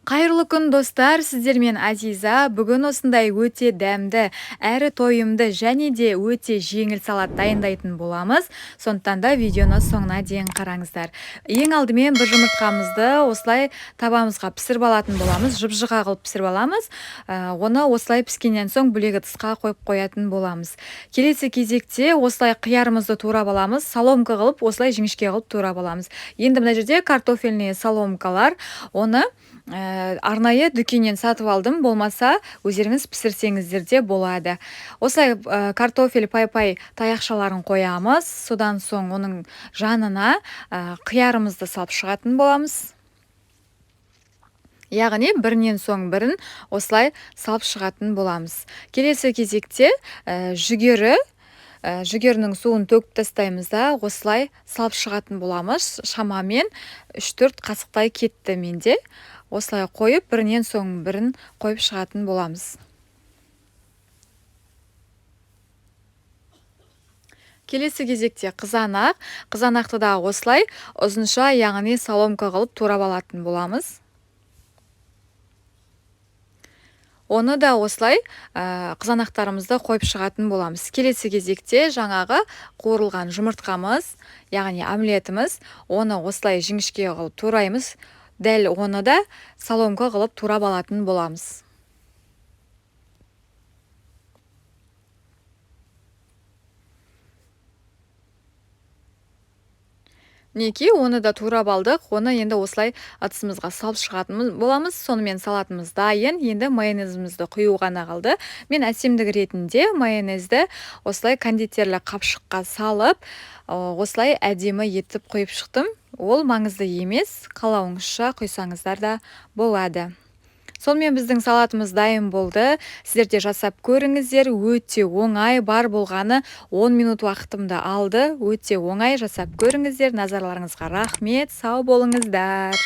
Қайырлы күн достар, сіздермен Азиза. Бүгін осындай өте дәмді, әрі тойымды және де өте жеңіл салат дайындайтын боламыз. Сондықтан да видеоны соңына дейін қараңыздар. Ең алдымен бір жұмыртқамызды осылай табамызға пісіріп алатын боламыз. Жып-жыға қылып пісіріп аламыз. Оны осылай піскеннен соң бөлек ыдысқа қойып қоятын боламыз. Келесі кезекте осылай қиярымызды турап аламыз. Соломка қылып, осылай жіңішке қылып турап аламыз. Енді мына жерде картофельный соломкалар, оны арнайы дүкеннен сатып алдым, болмаса өздеріңіз пісірсеңіздер де болады. Осылай картофель пай-пай таяқшаларын қоямыз. Содан соң оның жанына қиярымызды салып шығатын боламыз. Яғни бірінен соң бірін осылай салып шығатын боламыз. Келесі кезекте жүгерінің суын төгіп тастаймыз да, осылай салып шығатын боламыз. Шамамен 3-4 қасықтай кетті менде. Осылай қойып, бірінен соң бірін қойып шығатын боламыз. Келесі кезекте қызанақ. Қызанақты да осылай ұзынша, яғни соломка қылып турап алатын боламыз. Оны да осылай қызанақтарымызды қойып шығатын боламыз. Келесі кезекте жаңағы қуырылған жұмыртқамыз, яғни омлетіміз, оны осылай жіңішке қылып тураймыз. Дәл оны да соломка қылып турап алатын боламыз. Неке, оны да турап алдық. Оны енді осылай ыдысымызға салып шығатын боламыз. Сонымен салатымыз дайын. Енді майонезімізді құю ғана қалды. Мен әсемдік ретінде майонезді осылай кондитерлі қапшыққа салып, осылай әдемі етіп құйып шықтым. Ол маңызды емес, қалауыңызша құйсаңыздар да болады. Сонымен біздің салатымыз дайын болды. Сіздер де жасап көріңіздер. Өте оңай, бар болғаны 10 минут уақытымды алды. Өте оңай, жасап көріңіздер. Назарларыңызға рахмет. Сау болыңыздар.